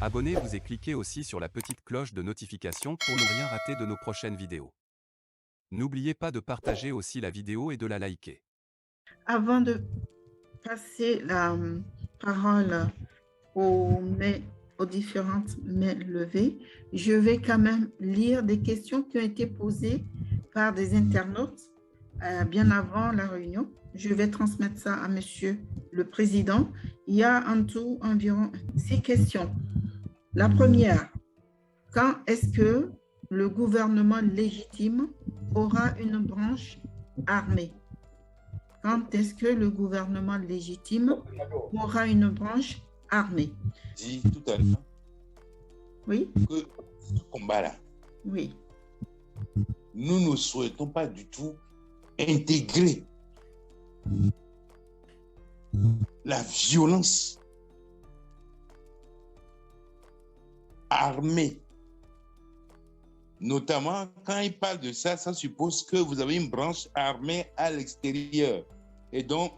Abonnez-vous et cliquez aussi sur la petite cloche de notification pour ne rien rater de nos prochaines vidéos. N'oubliez pas de partager aussi la vidéo et de la liker. Avant de passer la parole aux différentes mains levées, je vais quand même lire des questions qui ont été posées par des internautes bien avant la réunion. Je vais transmettre ça à Monsieur le Président. Il y a en tout environ 6 questions. La première, quand est-ce que le gouvernement légitime aura une branche armée? Quand est-ce que le gouvernement légitime aura une branche armée? Dit tout à l'heure Oui, que ce combat-là, oui, nous ne souhaitons pas du tout intégrer la violence armée. Notamment, quand il parle de ça, ça suppose que vous avez une branche armée à l'extérieur. Et donc,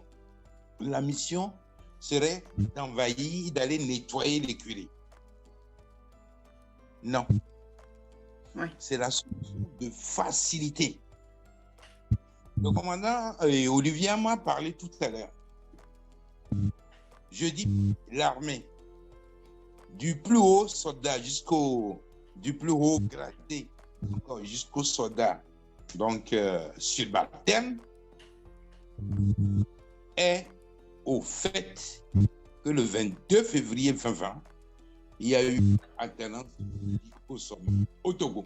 la mission serait d'envahir, d'aller nettoyer les curés. Non. ouais. C'est la solution de facilité. Le commandant Olivier m'a parlé tout à l'heure. Je dis l'armée, du plus haut soldat du plus haut gradé jusqu'au soldat, donc subalterne, est au fait que le 22 février 2020, il y a eu une alternance au sommet, au Togo.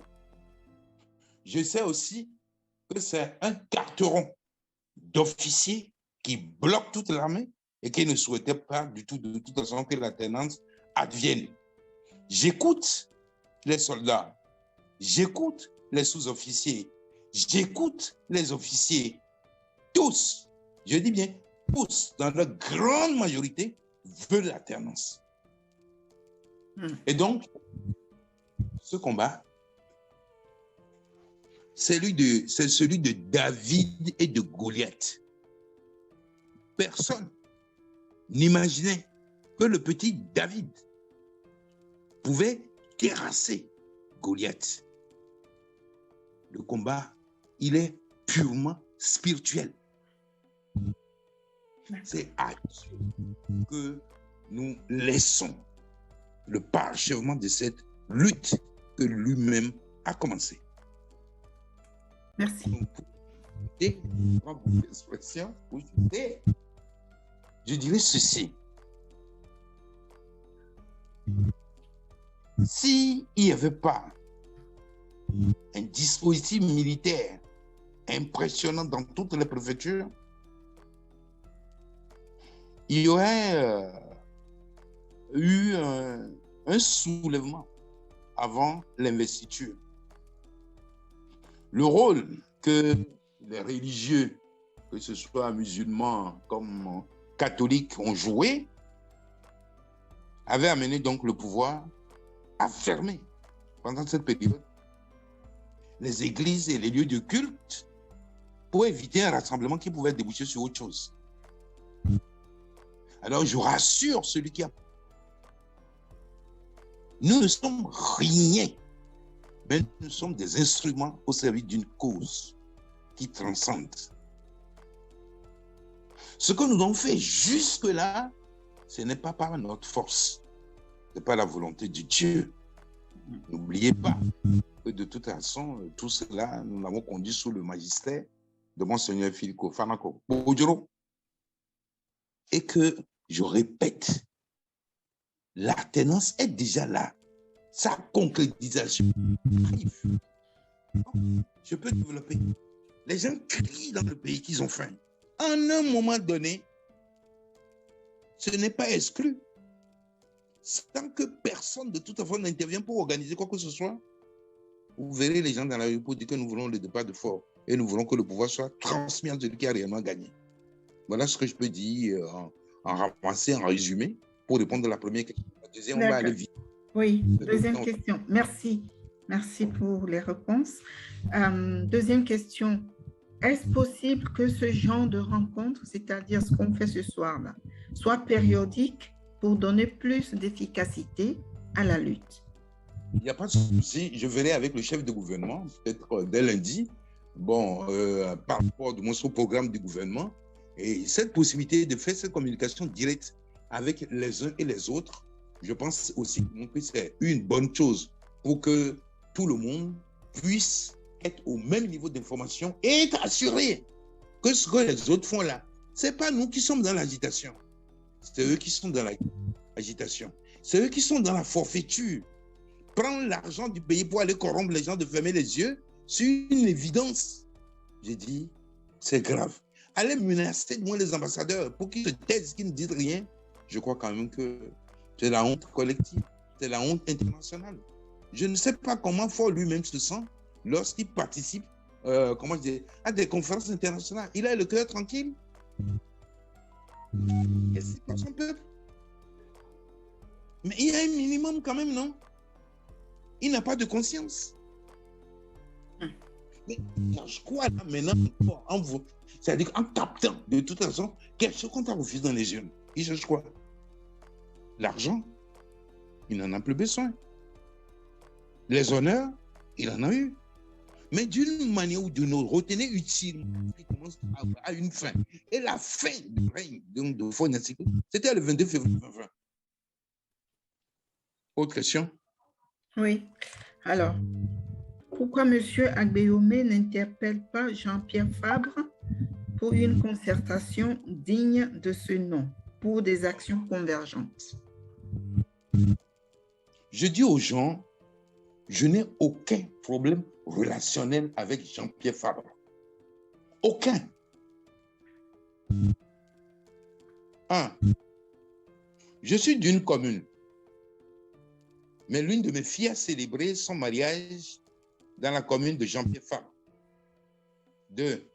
Je sais aussi que c'est un carteron d'officiers qui bloque toute l'armée et qui ne souhaitait pas du tout, de toute façon, que l'alternance advienne. J'écoute les soldats, j'écoute les sous-officiers, j'écoute les officiers. Tous, je dis bien tous, dans leur grande majorité, veulent l'alternance. Et donc, ce combat, c'est celui de David et de Goliath. Personne n'imaginait que le petit David pouvait terrasser Goliath. Le combat, il est purement spirituel. C'est à Dieu que nous laissons le parachèvement de cette lutte que lui-même a commencé. Merci. Je dirais ceci. S'il n'y avait pas un dispositif militaire impressionnant dans toutes les préfectures, il y aurait eu un soulèvement avant l'investiture. Le rôle que les religieux, que ce soit musulmans comme catholiques, ont joué, avait amené donc le pouvoir à fermer pendant cette période les églises et les lieux de culte pour éviter un rassemblement qui pouvait déboucher sur autre chose. Alors je rassure celui qui a... Nous ne sommes rien, mais nous sommes des instruments au service d'une cause qui transcende. Ce que nous avons fait jusque-là, ce n'est pas par notre force, ce n'est pas la volonté de Dieu. N'oubliez pas que de toute façon, tout cela, nous l'avons conduit sous le magistère de Monseigneur Philippe Fanako Bojoro. Et que, je répète, l'alternance est déjà là. Sa concrétisation arrive. Je peux développer. Les gens crient dans le pays qu'ils ont faim. En un moment donné, ce n'est pas exclu. Tant que personne de toute façon n'intervient pour organiser quoi que ce soit, vous verrez les gens dans la rue pour dire que nous voulons le départ de fort et nous voulons que le pouvoir soit transmis à celui qui a réellement gagné. Voilà ce que je peux dire en ramassé, en résumé, pour répondre à la première question. La deuxième, on va aller vite. Oui, deuxième question. Merci. Merci pour les réponses. Deuxième question. Est-ce possible que ce genre de rencontre, c'est-à-dire ce qu'on fait ce soir-là, soit périodique pour donner plus d'efficacité à la lutte. Il n'y a pas de souci. Je verrai avec le chef de gouvernement, peut-être dès lundi, bon, par rapport au programme du gouvernement. Et cette possibilité de faire cette communication directe avec les uns et les autres, je pense aussi que c'est une bonne chose pour que tout le monde puisse être au même niveau d'information et être assuré que ce que les autres font là, ce n'est pas nous qui sommes dans l'agitation. C'est eux qui sont dans l'agitation. C'est eux qui sont dans la forfaiture. Prendre l'argent du pays pour aller corrompre les gens, de fermer les yeux sur une évidence. J'ai dit, c'est grave. Aller menacer de moi les ambassadeurs pour qu'ils se taisent, qu'ils ne disent rien. Je crois quand même que c'est la honte collective, c'est la honte internationale. Je ne sais pas comment Faure lui-même se sent lorsqu'il participe à des conférences internationales. Il a le cœur tranquille. Et c'est pas son peuple. Mais il y a un minimum quand même, non? Il n'a pas de conscience. Mais je crois là maintenant, c'est-à-dire en captant de toute façon, quelque chose qu'on t'a refusé dans les urnes. Il cherche quoi? L'argent, il n'en a plus besoin. Les honneurs, il en a eu. Mais d'une manière ou d'une autre, retenez utile, il commence à une fin. Et la fin du règne de Faure Gnassingbé, c'était le 22 février 2020. Autre question? Oui. Alors, pourquoi M. Agbeyome n'interpelle pas Jean-Pierre Fabre pour une concertation digne de ce nom, pour des actions convergentes? Je dis aux gens, je n'ai aucun problème relationnel avec Jean-Pierre Fabre. Aucun. Un, je suis d'une commune, mais l'une de mes filles a célébré son mariage dans la commune de Jean-Pierre Fabre. Deux,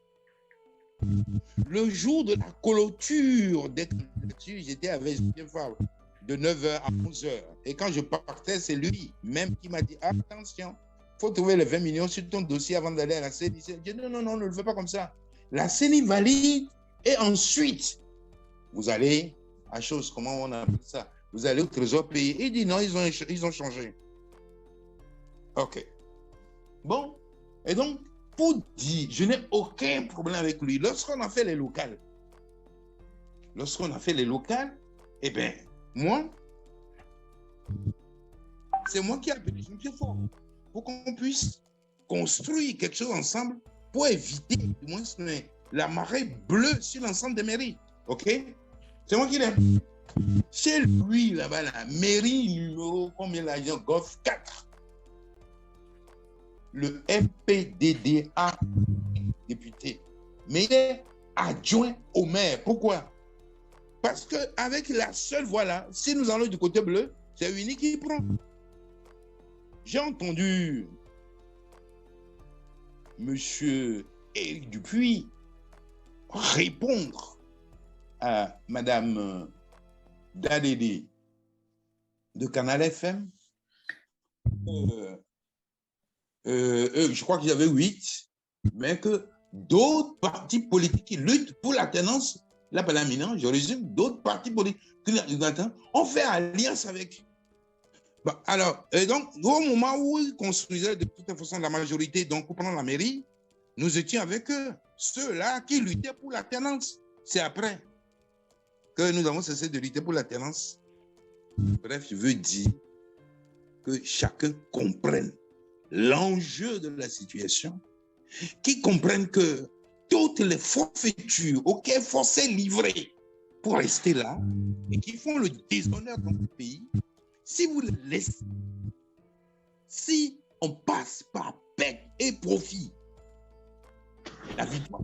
le jour de la clôture des candidatures, j'étais avec Jean-Pierre Fabre de 9h à 11h. Et quand je partais, c'est lui même qui m'a dit, attention, il faut trouver les 20 millions sur ton dossier avant d'aller à la CENI. J'ai dit, non, ne le fais pas comme ça. La CENI valide et ensuite, vous allez à chose, comment on appelle ça? Vous allez au trésor payer. Il dit, non, ils ont changé. OK. Bon. Et donc, pour dire, je n'ai aucun problème avec lui. Lorsqu'on a fait les locales, eh bien, moi, c'est moi qui ai appelé Jean-Pierre Faure pour qu'on puisse construire quelque chose ensemble pour éviter, du moins, la marée bleue sur l'ensemble des mairies. OK? C'est moi qui l'ai appelé. Chez lui, là-bas, la mairie numéro, combien l'agent Golf 4. Le MPDDA député. Mais il est adjoint au maire. Pourquoi? Parce qu'avec la seule voie là, si nous allons du côté bleu, c'est Winnie qui prend. J'ai entendu monsieur Éric Dupuis répondre à madame Dadédé de Canal FM. Je crois qu'il y avait 8, mais que d'autres partis politiques qui luttent pour la tenance, là, par la minance, je résume, d'autres partis politiques qui ont fait alliance avec. Bon, alors, et donc, au moment où ils construisaient de toute façon la majorité, donc pour prendre la mairie, nous étions avec eux, ceux-là qui luttaient pour la tenance. C'est après que nous avons cessé de lutter pour la tenance. Bref, je veux dire que chacun comprenne l'enjeu de la situation, qu'ils comprennent que toutes les forfaitures auxquelles Faure s'est livré pour rester là et qui font le déshonneur dans le pays, si vous les laissez, si on passe par peine et profit, la victoire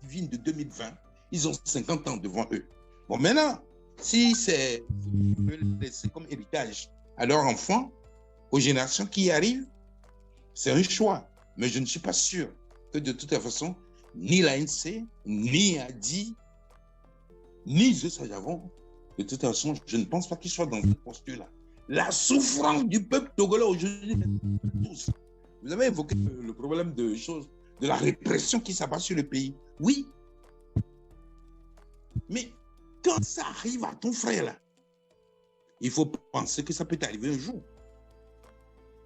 divine de 2020, ils ont 50 ans devant eux. Bon, maintenant, si c'est laisser comme héritage à leurs enfants, aux générations qui arrivent, c'est un choix. Mais je ne suis pas sûr que de toute façon, ni l'ANC, ni ADI, ni Sajavon, de toute façon, je ne pense pas qu'ils soient dans cette posture-là. La souffrance du peuple togolais aujourd'hui, tous. Vous avez évoqué le problème de la répression qui s'abat sur le pays. Oui. Mais quand ça arrive à ton frère là, il faut penser que ça peut arriver un jour.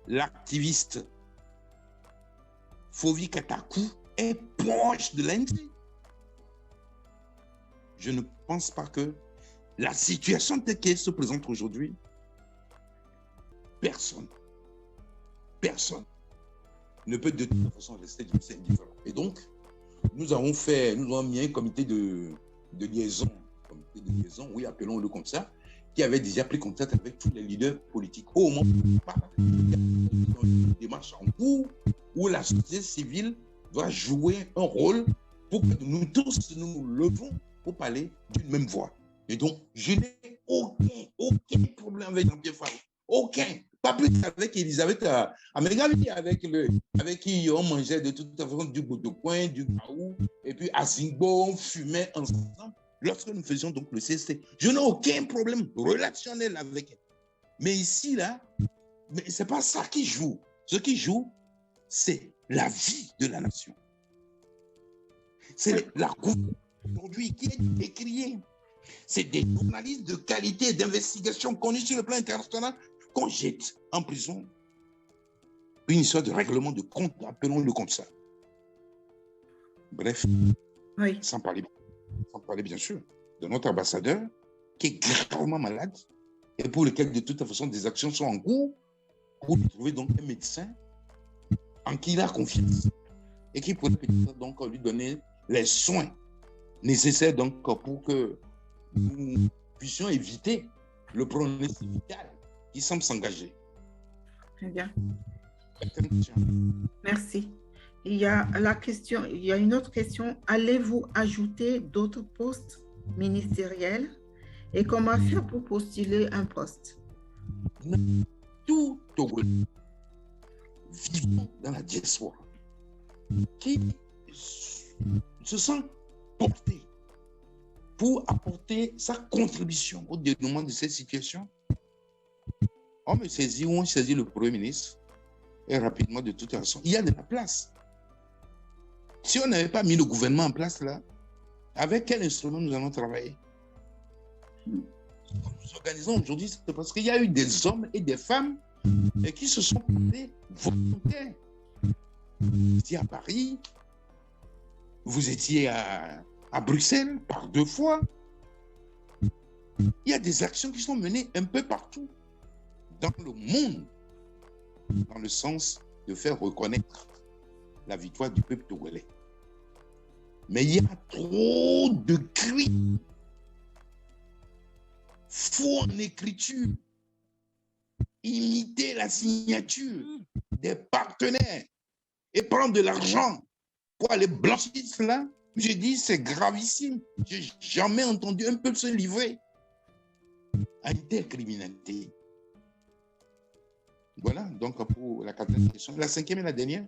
L'activiste Fovi Katakou est proche de l'ANC. Je ne pense pas que la situation telle qu'elle se présente aujourd'hui, personne ne peut de toute façon rester indifférent. Et donc, nous avons mis un comité de liaison, oui, appelons-le comme ça, qui avait déjà pris contact avec tous les leaders politiques. Au moment où une démarche en cours, où la société civile doit jouer un rôle pour que nous tous nous levons pour parler d'une même voix. Et donc, je n'ai aucun problème avec Jean-Pierre Farou. Aucun. Pas plus qu'avec Elisabeth Amégabi, avec qui on mangeait de toute façon du bout de coin, du gaou, et puis à Zingbo, on fumait ensemble lorsque nous faisions donc le CST. Je n'ai aucun problème relationnel avec elle. Mais ici, là, ce n'est pas ça qui joue. Ce qui joue, c'est la vie de la nation. C'est la gouvernance aujourd'hui qui est décriée. C'est des journalistes de qualité et d'investigation connus sur le plan international qu'on jette en prison. Une histoire de règlement de compte, appelons-le comme ça. Bref, Oui. sans parler bien sûr de notre ambassadeur qui est gravement malade et pour lequel de toute façon des actions sont en cours pour trouver donc un médecin en qui il a confiance et qui pourrait peut-être donc lui donner les soins nécessaires donc pour que nous puissions éviter le pronostic vital qui semble s'engager. Très bien. Merci. Il y a une autre question. Allez-vous ajouter d'autres postes ministériels et comment faire pour postuler un poste? Tout Togolais vivant dans la diaspora qui se sent porté pour apporter sa contribution au dénouement de cette situation, on me saisit ou on saisit le Premier ministre et rapidement de toute façon, il y a de la place. Si on n'avait pas mis le gouvernement en place là, avec quel instrument nous allons travailler? Nous nous organisons aujourd'hui, c'est parce qu'il y a eu des hommes et des femmes qui se sont portés volontaires. Vous étiez à Paris, vous étiez à Bruxelles par 2 fois. Il y a des actions qui sont menées un peu partout dans le monde, dans le sens de faire reconnaître la victoire du peuple togolais. Mais il y a trop de cris faux en écriture, imiter la signature des partenaires et prendre de l'argent pour aller blanchir cela. Je dis, c'est gravissime. Je n'ai jamais entendu un peuple se livrer à une telle criminalité. Voilà, donc pour la 4e question. La 5e et la dernière.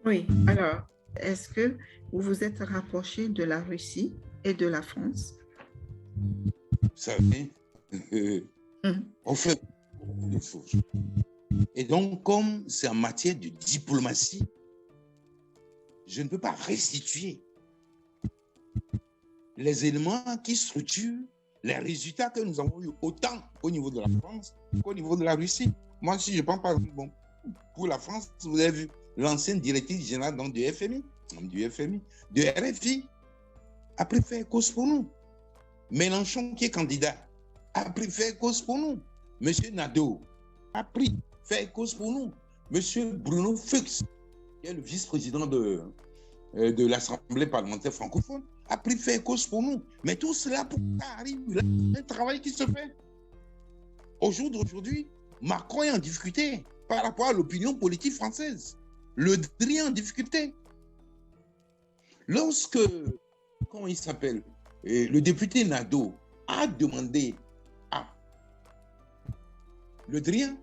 Oui, alors, est-ce que vous vous êtes rapproché de la Russie et de la France? Vous savez, on fait beaucoup de choses. Et donc, comme c'est en matière de diplomatie, je ne peux pas restituer les éléments qui structurent les résultats que nous avons eu autant au niveau de la France qu'au niveau de la Russie. Moi, si je prends par exemple, bon, pour la France, vous avez vu l'ancienne directrice générale donc, du FMI, de RFI, a pris faire cause pour nous. Mélenchon, qui est candidat, a pris faire cause pour nous. Monsieur Nadeau a pris faire cause pour nous. Monsieur Bruno Fuchs, qui est le vice-président de l'Assemblée parlementaire francophone, a pris faire cause pour nous. Mais tout cela, pour que ça arrive, il y a un travail qui se fait. Au jour d'aujourd'hui, Macron est en difficulté par rapport à l'opinion politique française. Le DRI est en difficulté. Lorsque, comment il s'appelle, le député Nadeau a demandé à Le Drian,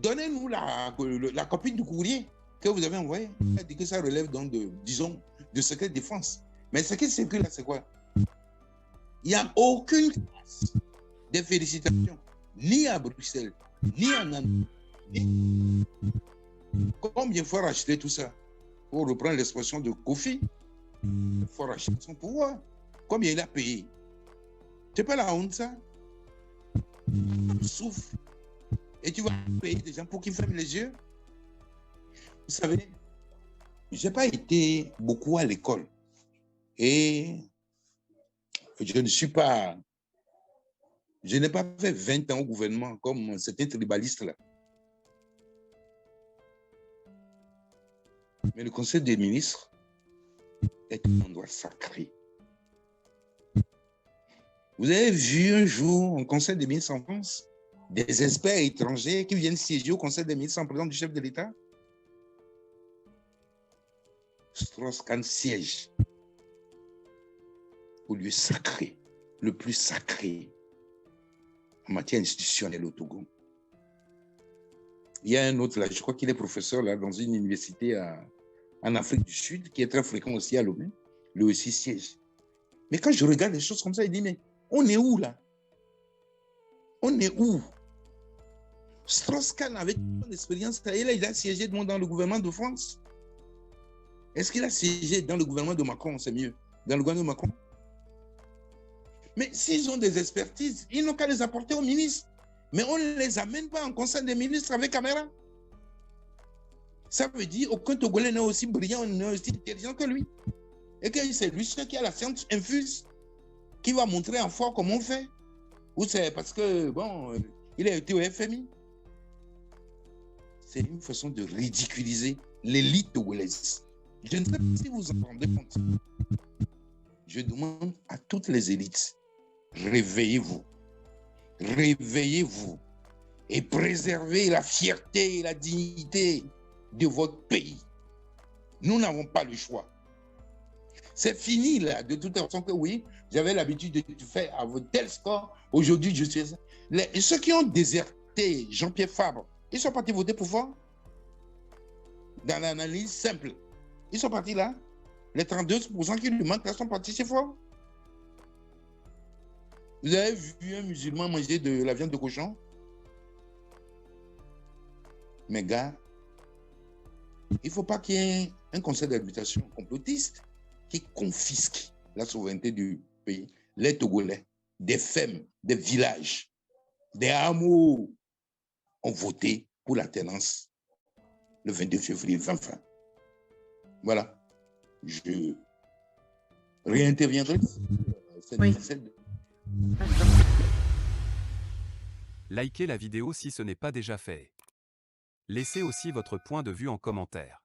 donnez-nous la copie du courrier que vous avez envoyé. Il a dit que ça relève donc disons, de secret défense. Mais ce qui circule là, c'est quoi? Il n'y a aucune trace de félicitations, ni à Bruxelles, ni en Allemagne. Combien faut racheter tout ça? Pour reprendre l'expression de Kofi, il faut racheter son pouvoir. Combien il a payé? C'est pas la honte, ça? souffle. Et tu vas payer des gens pour qu'ils ferment les yeux. Vous savez, je n'ai pas été beaucoup à l'école. Et je n'ai pas fait 20 ans au gouvernement comme certains tribalistes là. Mais le Conseil des ministres est un endroit sacré. Vous avez vu un jour au Conseil des ministres en France des experts étrangers qui viennent siéger au Conseil des ministres en présence du chef de l'État? Strauss-Kahn siège au lieu sacré, le plus sacré en matière institutionnelle au Togo. Il y a un autre là, je crois qu'il est professeur là dans une université en Afrique du Sud, qui est très fréquent aussi à Lomé, lui aussi siège. Mais quand je regarde des choses comme ça, il dit, mais on est où là? On est où? Strauss-Kahn, avec son expérience, il a siégé dans le gouvernement de France. Est-ce qu'il a siégé dans le gouvernement de Macron? C'est mieux. Dans le gouvernement de Macron? Mais s'ils ont des expertises, ils n'ont qu'à les apporter au ministre. Mais on ne les amène pas en conseil des ministres avec caméra. Ça veut dire aucun Togolais n'est aussi brillant, n'est aussi intelligent que lui. Et que c'est lui seul qui a la science infuse, qui va montrer en fois comment on fait. Ou c'est parce que, bon, il a été au FMI. C'est une façon de ridiculiser l'élite togolaise. Je ne sais pas si vous en rendez compte. Je demande à toutes les élites, réveillez-vous. Réveillez-vous et préservez la fierté et la dignité de votre pays. Nous n'avons pas le choix. C'est fini là, de toute façon que oui, j'avais l'habitude de faire à tel score. Aujourd'hui, je suis... Ceux qui ont déserté Jean-Pierre Fabre, ils sont partis voter pour Fort. Dans l'analyse simple. Ils sont partis là. Les 32% qui lui manquent là sont partis chez Fort. Vous avez vu un musulman manger de la viande de cochon? Mais gars, il ne faut pas qu'il y ait un conseil d'administration complotiste qui confisque la souveraineté du pays. Les Togolais, des femmes, des villages, des hameaux ont voté pour l'alternance le 22 février 2020. Voilà. Je réinterviendrai. Oui. Likez la vidéo si ce n'est pas déjà fait. Laissez aussi votre point de vue en commentaire.